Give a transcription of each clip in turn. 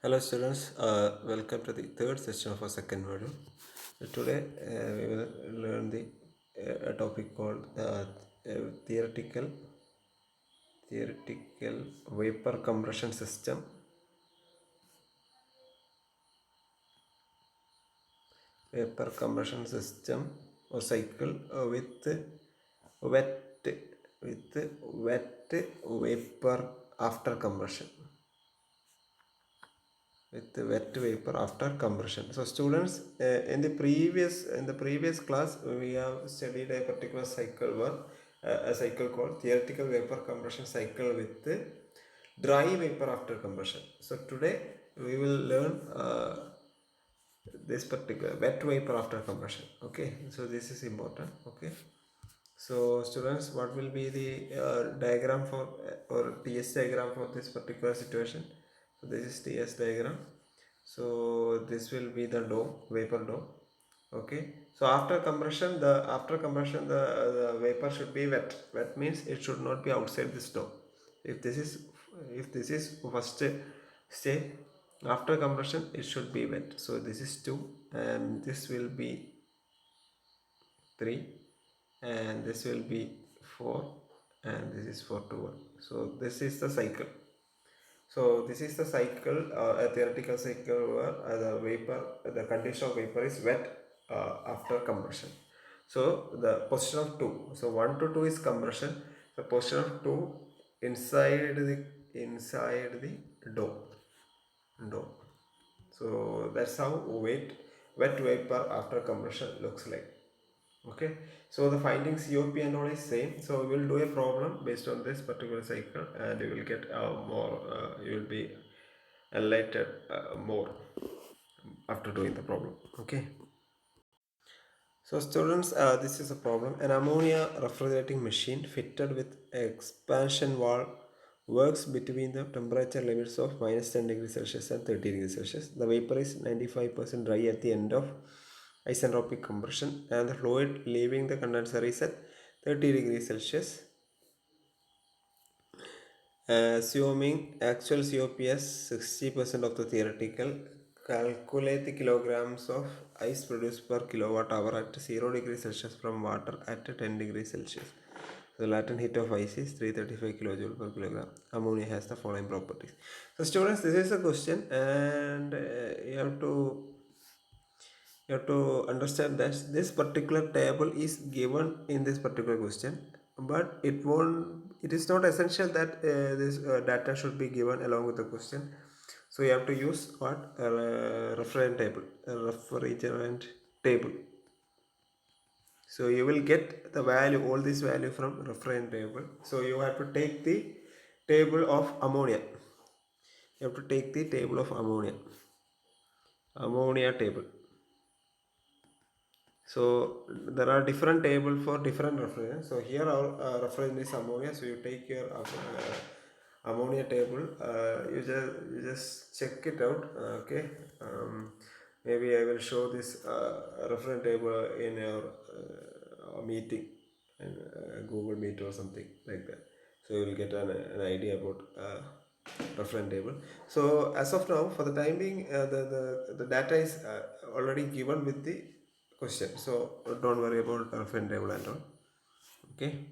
Hello students, welcome to the third session of our second module. Today we will learn the a topic called theoretical vapor compression system. Vapor compression system or cycle wet with wet vapor after compression. With the wet vapor after compression. So students, in the previous class we have studied a particular cycle one, a cycle called theoretical vapor compression cycle with the dry vapor after compression. So today we will learn this particular wet vapor after compression. Okay, so this is important. Okay, so students, what will be the diagram for or TS diagram for this particular situation? So this is TS diagram. So this will be the dome, vapor dome. Okay, so after compression the vapor should be wet. Wet means it should not be outside this dome. If this is first stage, after compression it should be wet. So this is 2 and this will be 3 and this will be 4 and this is 4 to 1. So this is the cycle. So this is the cycle, a theoretical cycle where the condition of vapor is wet after compression. So the position of 2, so 1 to 2 is compression. The position of 2 inside the dome. So that's how wet vapor after compression looks like. Okay, so the findings COP and all is same. So we will do a problem based on this particular cycle and you will get more, you will be enlightened more after doing the problem. Okay, so students, this is a problem. An ammonia refrigerating machine fitted with expansion valve works between the temperature limits of minus 10 degrees Celsius and 30 degrees Celsius. The vapor is 95% dry at the end of isentropic compression and the fluid leaving the condenser is at 30 degrees Celsius. Assuming actual COP as 60% of the theoretical, calculate the kilograms of ice produced per kilowatt hour at 0 degrees Celsius from water at 10 degrees Celsius. The latent heat of ice is 335 kilojoule per kilogram. Ammonia has the following properties. So students, this is a question and you have to understand that this particular table is given in this particular question, but it is not essential that this data should be given along with the question. So you have to use what refrigerant table. So you will get the value, all this value from refrigerant table. So you have to take the table of ammonia. You have to take the table of ammonia table. So there are different table for different refrigerants. So here our refrigerant is ammonia. So you take your ammonia table. You just check it out. Okay. Maybe I will show this refrigerant table in your meeting, in Google Meet or something like that. So you will get an idea about refrigerant table. So as of now, for the time being, the data is already given with the question. So don't worry about refrigerant table and all. Okay.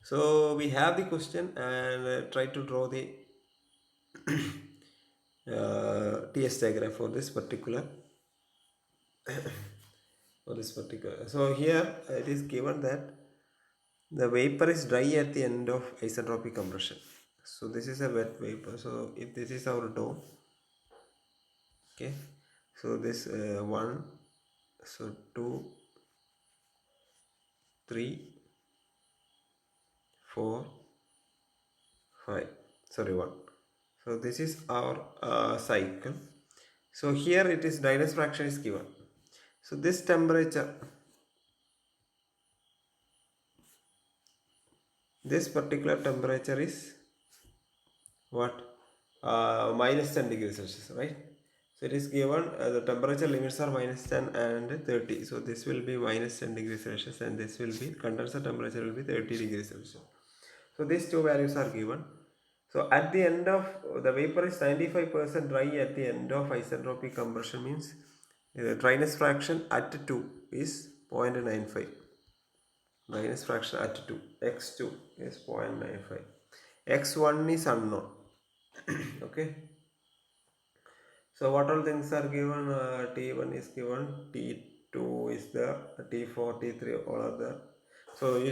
So we have the question and try to draw the TS diagram for this particular So here it is given that the vapor is dry at the end of isentropic compression. So this is a wet vapor. So if this is our dome, okay. So this 1, so 2, 3, 4, 5. Sorry, 1. So this is our cycle. So here it is dryness fraction is given. So this temperature, this particular temperature is what? Minus 10 degrees Celsius, right? So it is given the temperature limits are minus 10 and 30. So this will be minus 10 degrees Celsius and this will be condenser temperature will be 30 degrees Celsius. So these two values are given. So at the end of the vapor is 95% dry at the end of isentropic compression means the dryness fraction at 2 is 0.95. Dryness fraction at 2, x2 is 0.95. x1 is unknown. Okay. So what all things are given? T1 is given, T2 is there, T4, T3 all are there. So you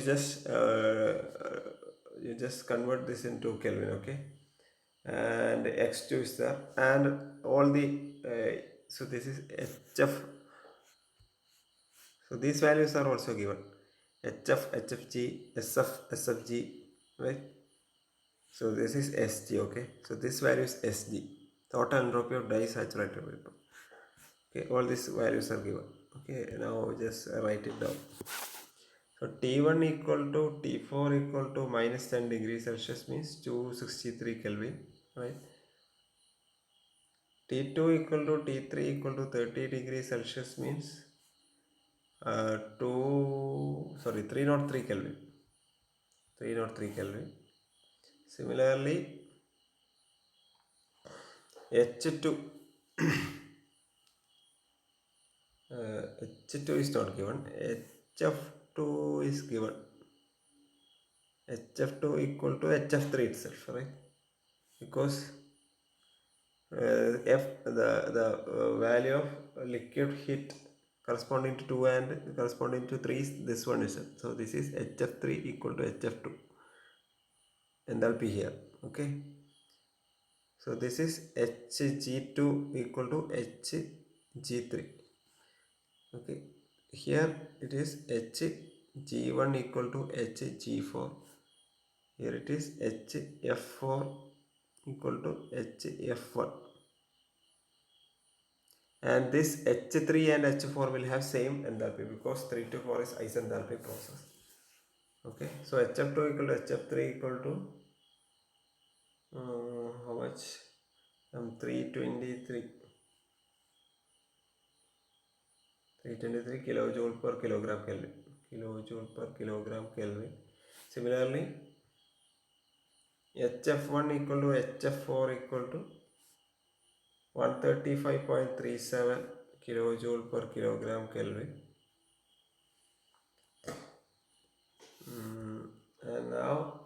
just convert this into Kelvin, okay? And x2 is there, and all the so this is HF. So these values are also given, HF, HFG, SF, SFG, right? So this is SG, okay? So this value is SG, total entropy of disaturated vapor. Okay, all these values are given. Okay, now just write it down. So T1 equal to T4 equal to minus 10 degrees Celsius means 263 Kelvin, right? T2 equal to T3 equal to 30 degrees Celsius means 303 Kelvin. 303 Kelvin. Similarly, H2 H2 is not given. HF2 is given. HF2 equal to HF3 itself, right? Because the value of liquid heat corresponding to 2 and corresponding to 3 is this one is it. So this is HF3 equal to HF2 enthalpy here. Okay. So this is Hg2 equal to Hg3. Okay. Here it is Hg1 equal to Hg4. Here it is Hf4 equal to Hf1. And this H3 and H4 will have same enthalpy because 3 to 4 is isenthalpic process. Okay, so HF2 equal to HF3 equal to how much? 323 kilojoule per kilogram Kelvin. Kilojoule per kilogram Kelvin. Similarly, HF1 equal to HF4 equal to 135.37 kilojoule per kilogram Kelvin. And now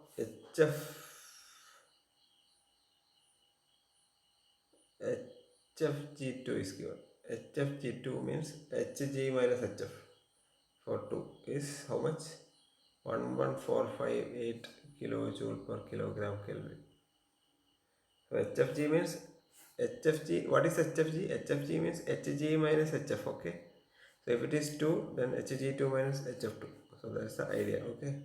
HFG2 is given. HFG2 means Hg minus HF for 2 is how much? 11458 kilojoule per kilogram Kelvin. So HFG means HFG. What is HFG? HFG means Hg minus HF. Okay. So if it is 2, then Hg2 minus HF2. So that's the idea. Okay.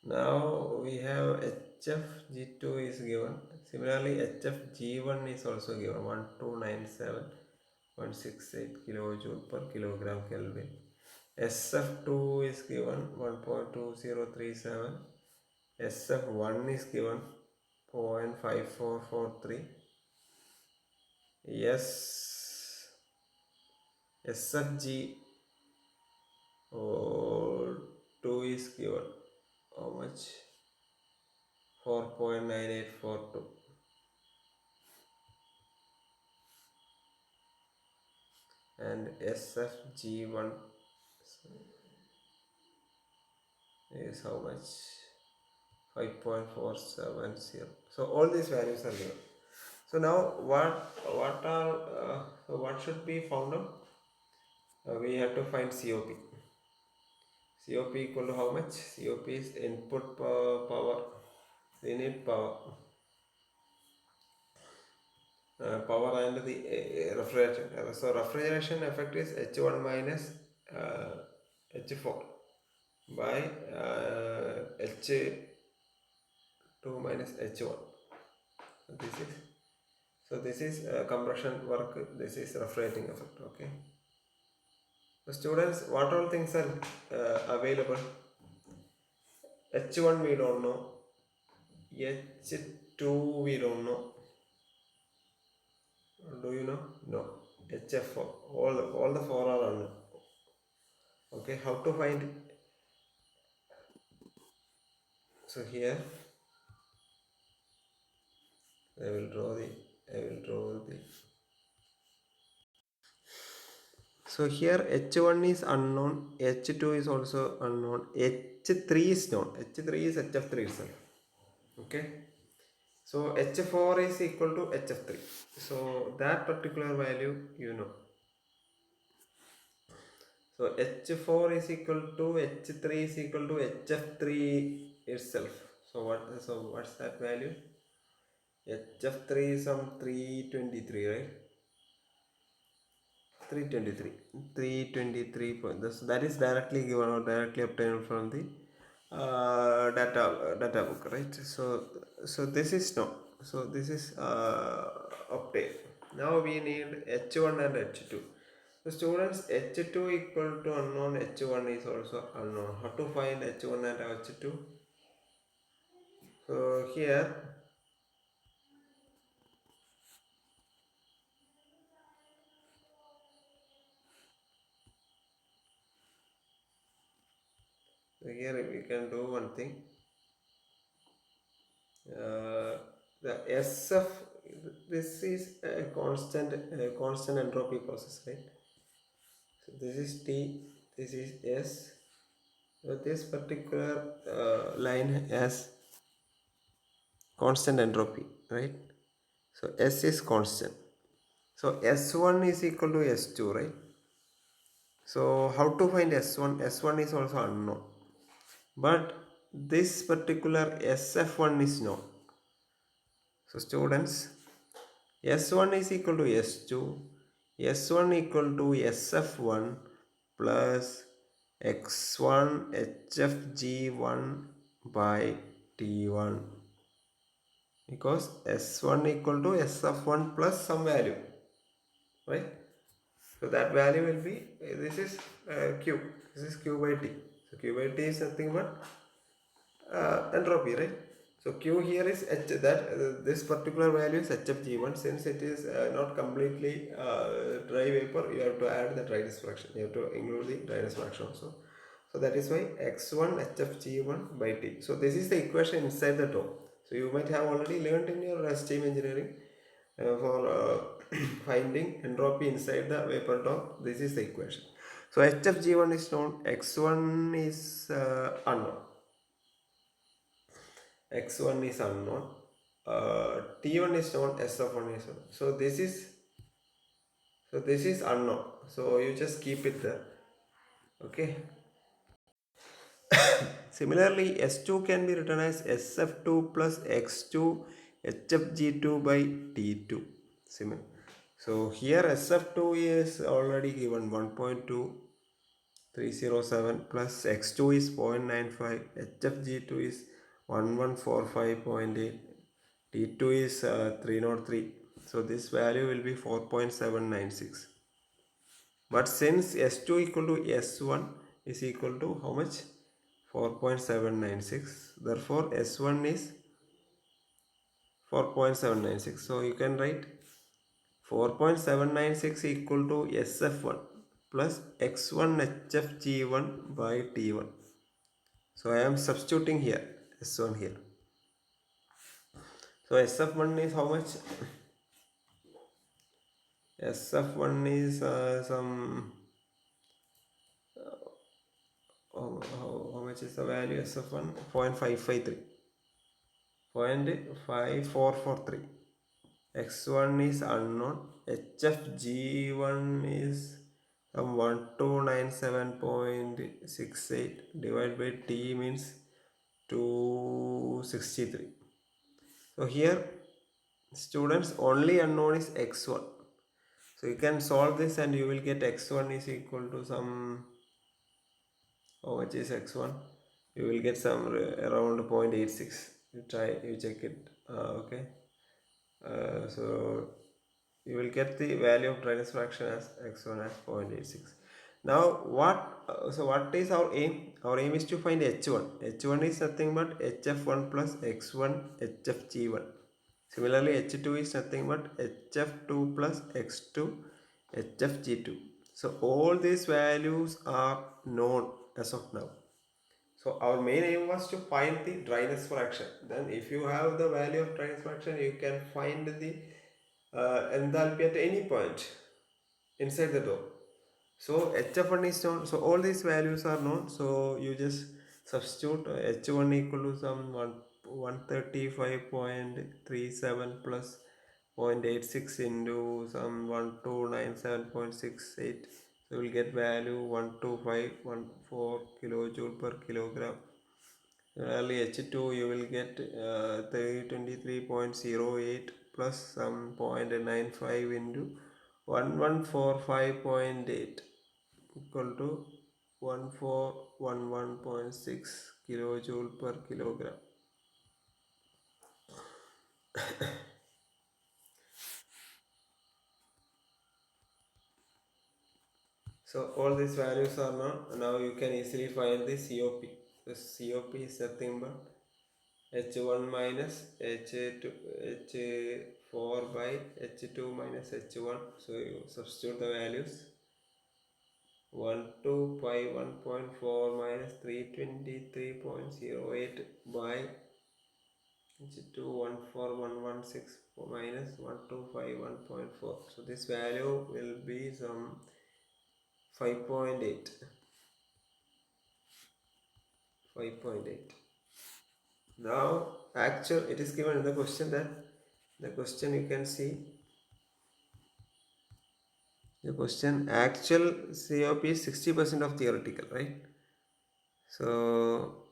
Now we have HFG2 is given. Similarly, HFG1 is also given 1297168 kilojoule per kilogram Kelvin. SF2 is given 1.2037. SF1 is given 0.5443. Yes, SFG 2 is given how much? 4.9842. And SFG1 is how much? 5.470. So all these values are given. So now what should be found out? We have to find COP. COP equal to how much? COP is input power. We need power. Power and the refrigeration. So refrigeration effect is H1 minus H4 by H2 minus H1. This is compression work. This is refrigerating effect. Okay. So students, what all things are available? H1 we don't know, H2 we don't know. Do you know? No. HF4. All the four are unknown. Okay, how to find? So here I will draw the. I will draw the. So here H1 is unknown, H2 is also unknown, H3 is known. H3 is HF3 itself. Okay. So H4 is equal to HF3. So that particular value you know. So H4 is equal to H3 is equal to HF3 itself. So what's that value? HF3 is some 323, right? 323. 323 points. That is directly given or directly obtained from the data book, right? So this is no. So this is obtained. Now we need H1 and H2. So students, H2 equal to unknown, H1 is also unknown. How to find H1 and H2? So here we can do one thing. The SF, this is a constant entropy process, right? So this is T, this is S. So this particular line has constant entropy, right? So S is constant. So S1 is equal to S2, right? So how to find S1? S1 is also unknown. But this particular SF1 is known. So students, S1 is equal to S2, S1 equal to SF1 plus X1 HFG1 by T1, because S1 equal to SF1 plus some value, right? So that value will be, this is Q, this is Q by T. So Q by T is nothing but entropy, right? So Q here is H, that this particular value is HFG1. Since it is not completely dry vapor, you have to add the dryness fraction. You have to include the dryness fraction also. So that is why X1 HFG1 by T. So this is the equation inside the top. So you might have already learned in your steam engineering for finding entropy inside the vapor top. This is the equation. So HFG1 is known, X1 is unknown. X1 is unknown, T1 is known, SF1 is known. So this is unknown. So you just keep it there. Okay. Similarly, S2 can be written as SF2 plus X2 HFG2 by T2. Similar. So here SF2 is already given 1.2307 plus X2 is 0.95, HFG2 is 1145.8, T2 is 303. So this value will be 4.796. But since S2 equal to S1 is equal to how much? 4.796. Therefore S1 is 4.796. So you can write 4.796 equal to SF1 plus X1 HFG1 by T1. So I am substituting here S1 here. So SF1 is how much? SF1 is some how much is the value? SF1 0.553, 0.5443. X1 is unknown, HFG1 is 1297.68 divided by T means 263. So here students, only unknown is X1. So you can solve this and you will get X1 is equal to some, how much is X1? You will get some around 0.86. You check it. Okay. So you will get the value of dryness fraction as X1 as 0.86. Now what is our aim? Our aim is to find h1. H1 is nothing but hf1 plus x1 hfg1. Similarly, h2 is nothing but hf2 plus x2 hfg2. So all these values are known as of now. So our main aim was to find the dryness fraction. Then if you have the value of dryness fraction, you can find the enthalpy at any point inside the door. So hf1 is known. So all these values are known. So you just substitute h1 equal to some 135.37 plus 0.86 into some 1297.68. So you will get value 12514 kilojoule per kilogram. Similarly, H2 you will get 323.08 plus some 0.95 into 1145.8 equal to 1411.6 kilojoule per kilogram. So all these values are known. Now you can easily find the COP. The COP is nothing but h1 minus h2 h4 by h2 minus h1. So you substitute the values. 1251.4 minus 323.08 by h2 14116 minus 1251.4. So this value will be some 5.8. 5.8. Now actual, it is given in the question that the question you can see the question actual COP is 60% of theoretical, right? So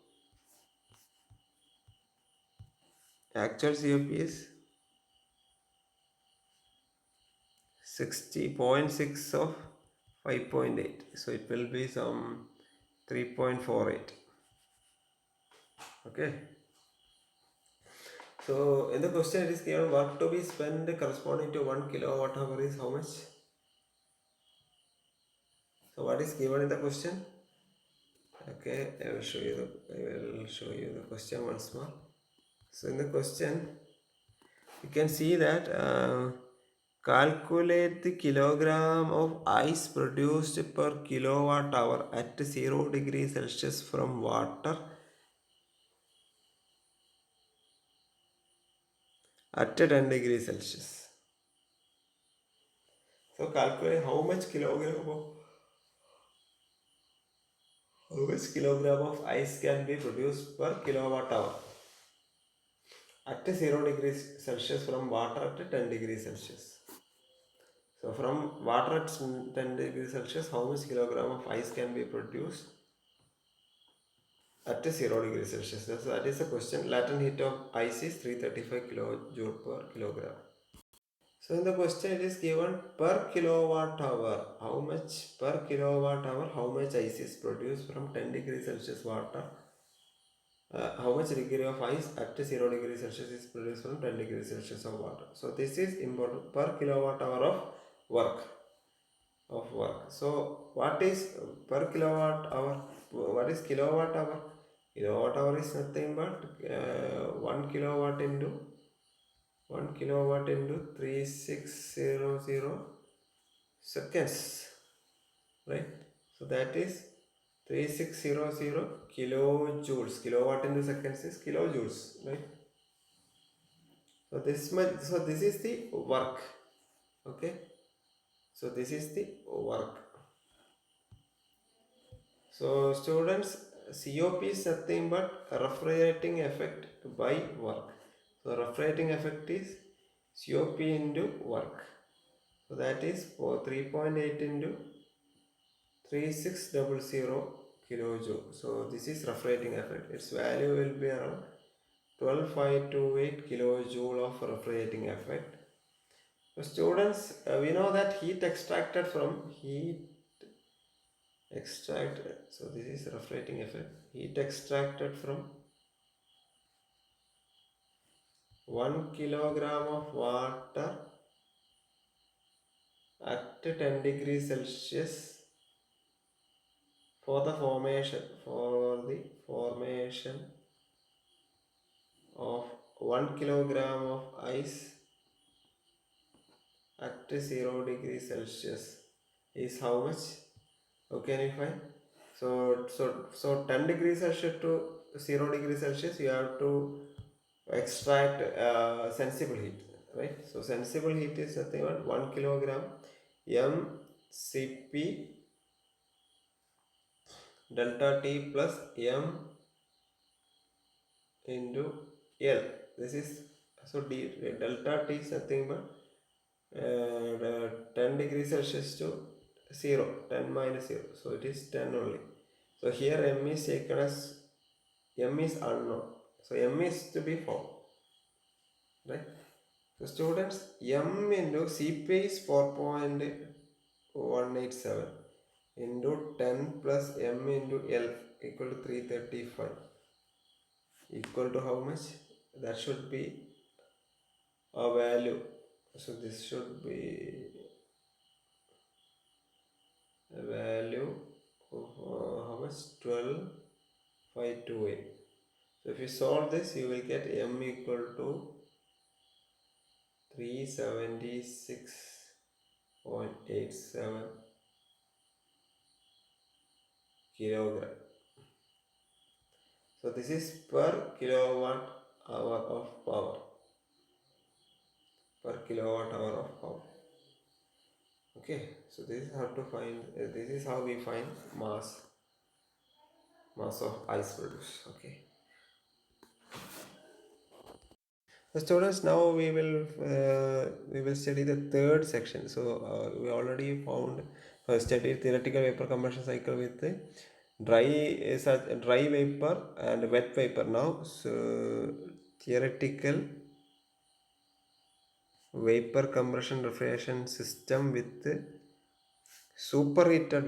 actual COP is 60.6 of 5.8. So it will be some 3.48. Okay. So in the question it is given work to be spent corresponding to 1 kilowatt hour is how much? So what is given in the question? Okay, I will show you the question once more. So in the question you can see that calculate the kilogram of ice produced per kilowatt hour at 0 degrees Celsius from water at 10 degrees Celsius. So calculate how much kilogram of ice can be produced per kilowatt hour at 0 degrees Celsius from water at 10 degrees Celsius. So from water at 10 degrees Celsius, how much kilogram of ice can be produced at 0 degrees Celsius? That is the question. Latent heat of ice is 335 kilojoule per kilogram. So in the question it is given per kilowatt hour. How much per kilowatt hour? How much ice is produced from 10 degrees Celsius water? How much degree of ice at 0 degrees Celsius is produced from 10 degrees Celsius of water? So this is important per kilowatt hour of work. So what is per kilowatt hour? What is kilowatt hour? Kilowatt hour is nothing but 1 kilowatt into 3600 seconds, right? So that is 3600 kilojoules. Kilowatt into seconds is kilojoules, right? So this much. So this is the work. Okay. So this is the work. So students, COP is nothing but refrigerating effect by work. So refrigerating effect is COP into work. So that is for 3.8 into 3600 kilojoule. So this is refrigerating effect. Its value will be around 12528 kilojoule of refrigerating effect. So students, we know that heat extracted from so this is refrigerating effect. Heat extracted from 1 kilogram of water at 10 degrees Celsius for the formation of 1 kilogram of ice at 0 degrees Celsius is how much? Okay, can you find? So 10 degrees Celsius to 0 degrees Celsius, you have to extract sensible heat, right? So sensible heat is nothing but 1 kilogram mCp delta T plus m into L. This is so delta T is nothing but 10 degrees Celsius to 0, 10 minus 0, so it is 10 only. So here m is taken as m is unknown, so m is to be found, right? So students, m into Cp is 4.187 into 10 plus m into L equal to 335, equal to how much? That should be a value. So this should be a value of how much? 12,528. So if you solve this, you will get m equal to 376.87 kilogram. So this is per kilowatt hour of power. Per kilowatt hour of power. Okay, so this is how to find. This is how we find mass of ice produced. Okay. So students, now we will study the third section. So we already found studied theoretical vapor combustion cycle with the dry vapor and wet vapor. Now, so theoretical vapor compression refrigeration system with superheated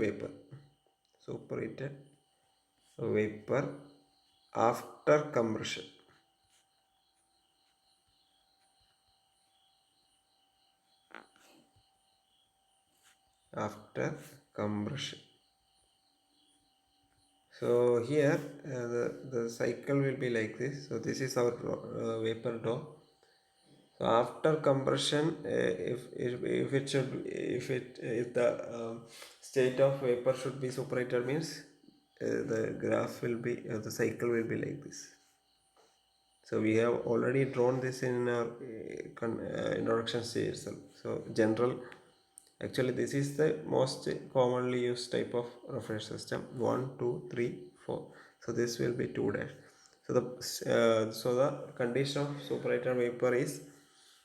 vapor after compression. After compression. So here the cycle will be like this. So this is our vapor door. So after compression, if the state of vapor should be superheated, means the graph will be the cycle will be like this. So we have already drawn this in our introduction stage itself. So general, actually this is the most commonly used type of refrigeration system. 1, 2, 3, 4. So this will be 2 dash. So the condition of superheated vapor is,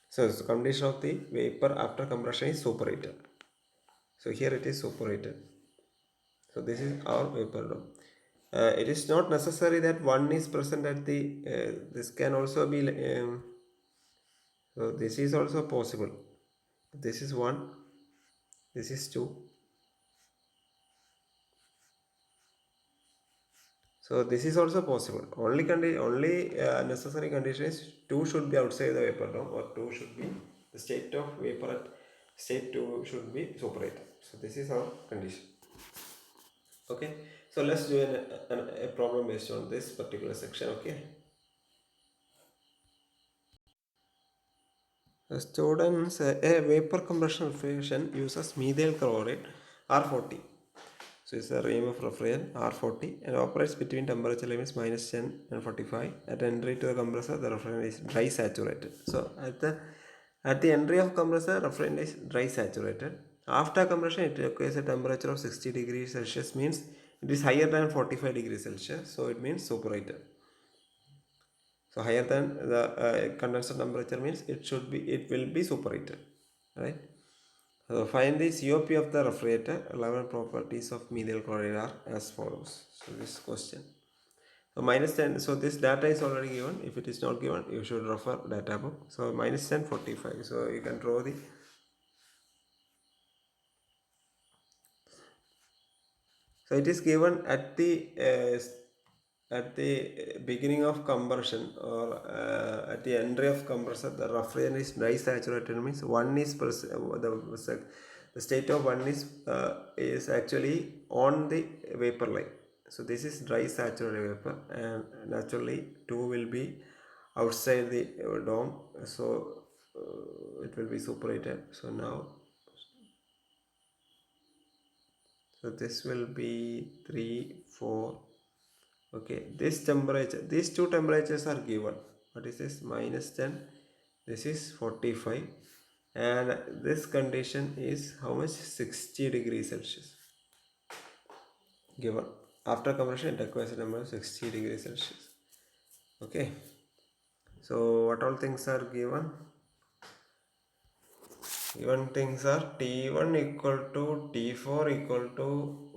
so condition of the vapor after compression is superheated. So here it is superheated. So this is our vapor dome. It is not necessary that one is present at the this can also be so this is also possible. This is 1, this is 2. So this is also possible. Only necessary condition is 2 should be outside the vapor dome, or 2 should be the state of vapor at state 2 should be superheated. So this is our condition. Okay, so let's do a problem based on this particular section. Okay, students, a vapor compression refrigeration uses methyl chloride R40. So it's a ream of refrigerant R40 and operates between temperature limits -10 and 45. At entry to the compressor, the refrigerant is dry saturated. So at the entry of compressor, refrigerant is dry saturated. After compression, it requires a temperature of 60 degrees Celsius, means it is higher than 45 degrees Celsius. So it means superheated. So higher than the condenser temperature means it will be superheated, right? So find the COP of the refrigerator. 11 properties of methyl chloride are as follows. So this question. So -10. So this data is already given. If it is not given, you should refer data book. So -10, 45. So you can draw the. So it is given at the beginning of compression, or at the entry of compressor, the refrigerant is dry saturated, means 1 is the the state of 1 is actually on the vapor line. So this is dry saturated vapor, and naturally 2 will be outside the dome, so it will be superheated. So now, so this will be 3 4. Okay, this temperature, these two temperatures are given. What is this? -10, this is 45, and this condition is how much? 60 degrees Celsius given. After compression it requires a number of 60 degrees Celsius. Okay, so what all things are given? Given things are T1 equal to T4 equal to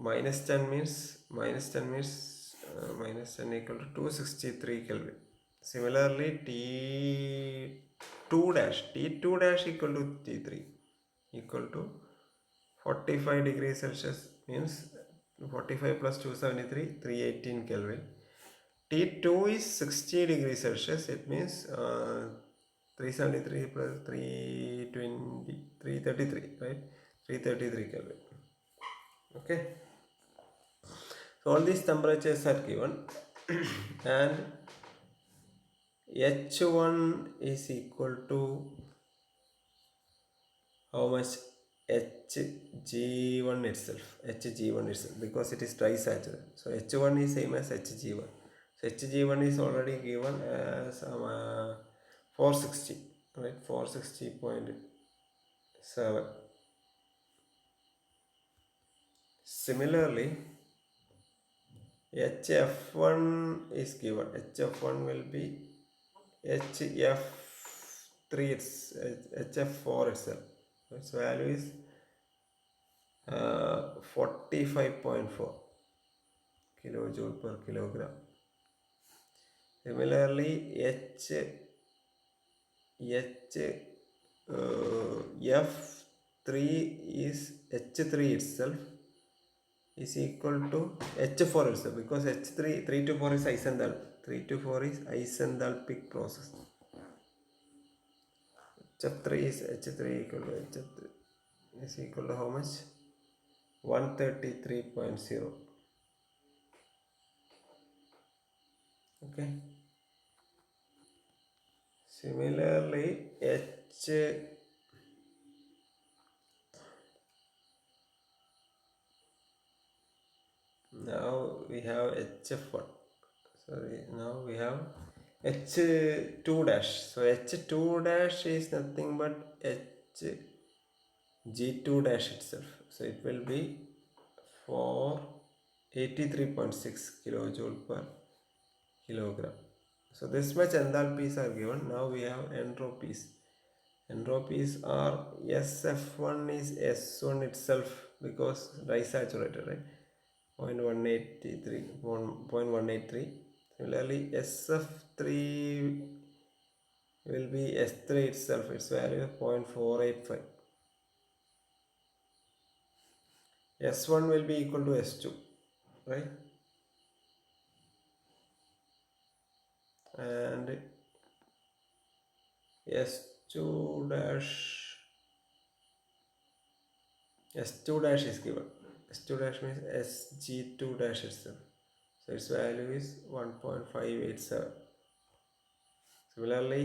-10 means -10 equal to 263 Kelvin. Similarly, T2 dash equal to T3 equal to 45 degrees Celsius means 45 plus 273, 318 Kelvin. T2 is 60 degrees Celsius. It means 373 plus 320, 333, right? 333 Kelvin. Okay. So all these temperatures are given, and H1 is equal to how much? Hg1 itself, because it is dry saturated. So H1 is same as Hg1. So Hg1 is already given as 460, right? 460.7. Similarly, HF1 is given. HF1 will be HF3, HF4 itself. Its value is 45.4 kilojoule per kilogram. Similarly, F3 is H3 itself is equal to H4 itself, because H3 3 to 4 is isenthalpic. 3 to 4 is isenthalpic process. H3 equal to H3 is equal to how much? 133.0. Okay. Similarly, now we have HF1. Sorry, now we have H2 dash. So H2 dash is nothing but Hg2 dash itself. So it will be 483.6 kilojoule per kilogram. So this much enthalpies are given. Now we have entropies. Entropies are SF1 is S1 itself, because dry saturated, right? 0.183, 0.183. Similarly, SF3 will be S3 itself, its value of 0.485. S1 will be equal to S2, right? And S2 dash is given. S2 dash means Sg2 dash itself. So its value is 1.587. Similarly,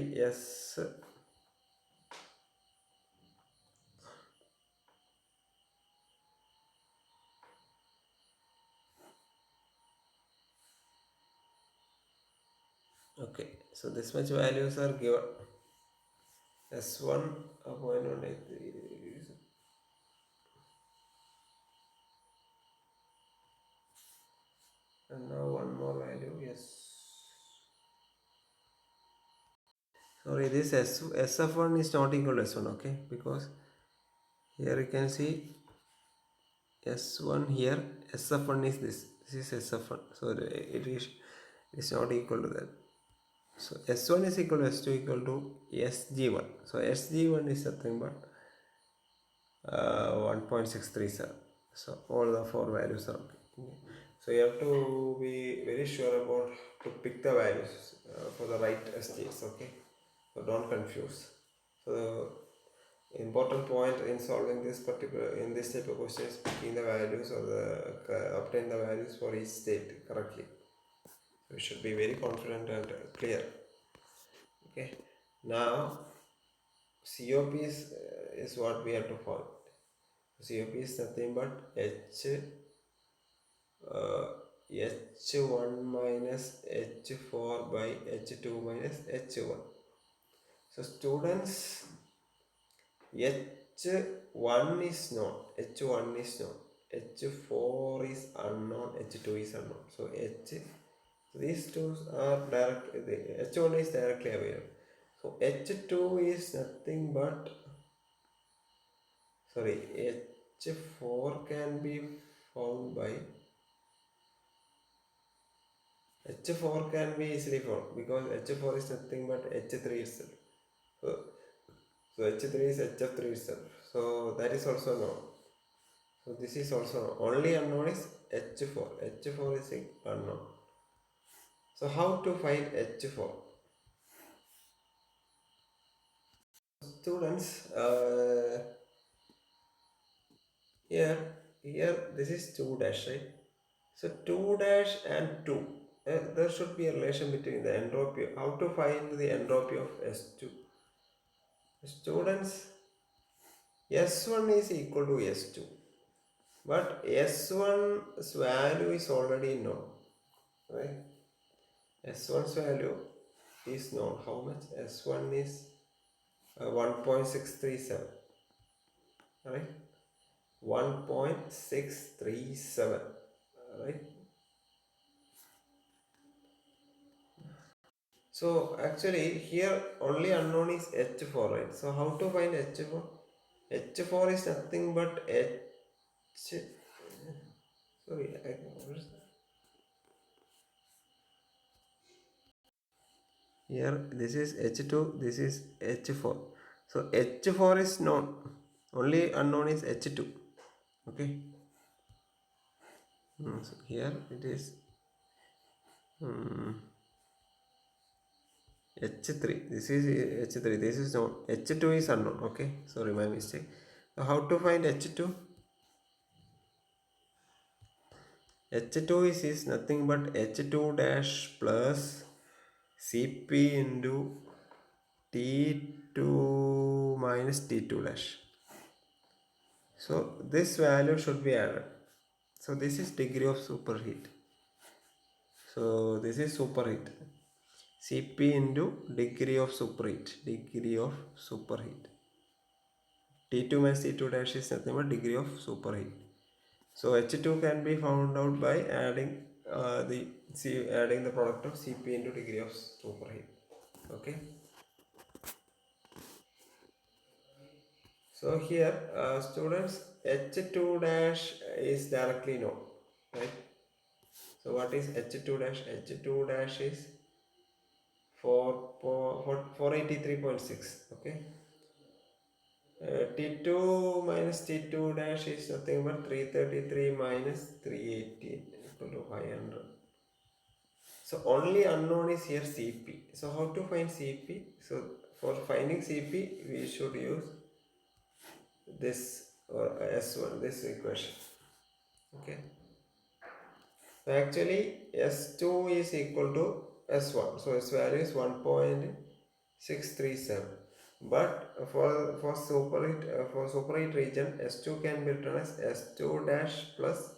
okay, so this much values are given. S1 0.183, and now one more value. Yes, sorry, this SF1 is not equal to S1, okay, because here you can see S1 here, SF1 is this is SF1, so it's not equal to that. So S1 is equal to S2 equal to Sg1. So Sg1 is nothing but 1.637. So all the four values are okay. So you have to be very sure about to pick the values for the right states. Okay, so don't confuse. So Important point in solving this particular in this type of question is picking the values or the obtain the values for each state correctly. We should be very confident and clear. Okay. Now COP is what we have to find. COP is nothing but uh, H1 minus H4 by H2 minus H1. So students, H1 is known, H1 is known, H4 is unknown, H2 is unknown. So these two are H1 is directly available. So H2 is nothing but, sorry, H4 can be found by, H4 can be easily found because H4 is nothing but H3 itself. So H3 is HF3 itself. So that is also known. So this is also known. Only unknown is H4. H4 is unknown. So how to find H4? Students, here this is 2 dash, right? So 2 dash and 2. There should be a relation between the entropy. How to find the entropy of S2? Students, S1 is equal to S2. But S1's value is already known. Right? S1's value is known. How much? S1 is 1.637. Right? 1.637. Right? So actually here only unknown is H4, right? So how to find H4? H4 is nothing but sorry, here this is H2, this is H4. So H4 is known. Only unknown is H2. Okay. So here it is H3. This is H3. This is known. H2 is unknown. Okay. Sorry, my mistake. So how to find H2? H2 is nothing but H2 dash plus Cp into T2 minus T2 dash. So this value should be added. So this is degree of superheat. So this is superheat. Cp into degree of superheat. Degree of superheat. T2 minus T2 dash is nothing but degree of superheat. So H2 can be found out by adding adding the product of Cp into degree of superheat. Okay. So here students, H2 dash is directly known, right? So what is H2 dash? H2 dash is 483.6. Okay. T2 minus T2 dash is nothing but 333 minus 318 equal to 500. So only unknown is here Cp. So how to find Cp? So for finding Cp, we should use this or S1, this equation. Okay. So actually S2 is equal to S1. So its value is 1.637. But for superheat region, S2 can be written as S2 dash plus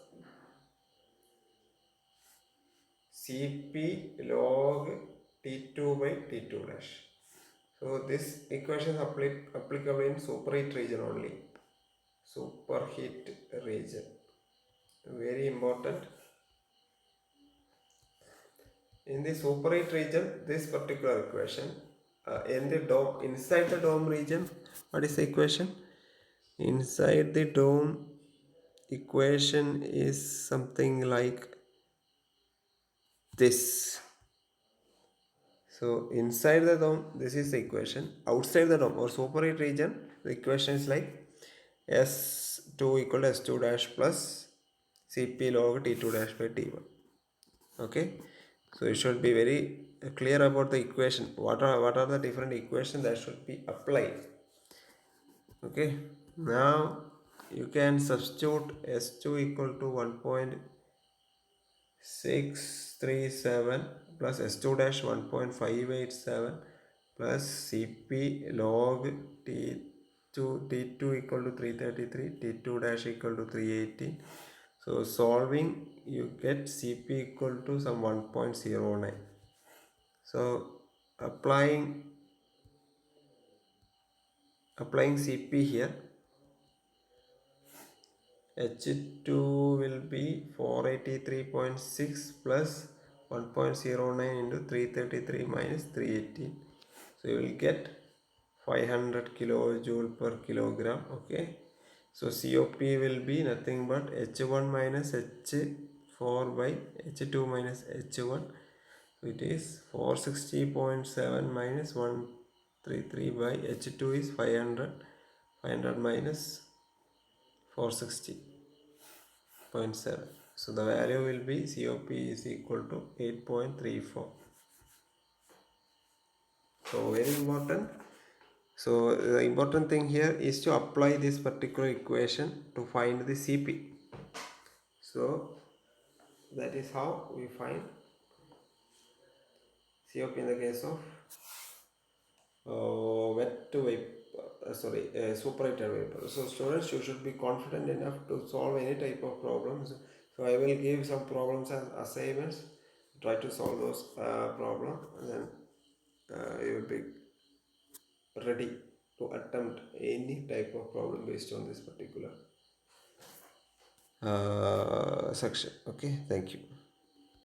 Cp log T2 by T2 dash. So this equation is applicable in superheat region only. Superheat region. Very important. In the superheat region, this particular equation, in the dome, inside the dome region, what is the equation? Inside the dome, equation is something like this. So inside the dome, this is the equation. Outside the dome or superheat region, the equation is like S2 equal to S2 dash plus Cp log T2 dash by T1. Okay. So you should be very clear about the equation. What are the different equations that should be applied? Okay, now you can substitute S2 equal to 1.637 plus S2 dash 1.587 plus CP log T2 equal to 333, T2 dash equal to 318. So solving, you get CP equal to some 1.09. So applying CP here, H2 will be 483.6 plus 1.09 into 333 minus 318. So you will get 500 kilojoule per kilogram. Okay. So COP will be nothing but H1 minus H4 by H2 minus H1. So it is 460.7 minus 133 by H2 is 500. 500 minus 460.7. So the value will be COP is equal to 8.34. So very important. So the important thing here is to apply this particular equation to find the CP. So that is how we find COP in the case of wet to vapor, superheated vapor. So students, you should be confident enough to solve any type of problems. So I will give some problems as assignments. Try to solve those problems, and then you will be ready to attempt any type of problem based on this particular section. Okay, thank you.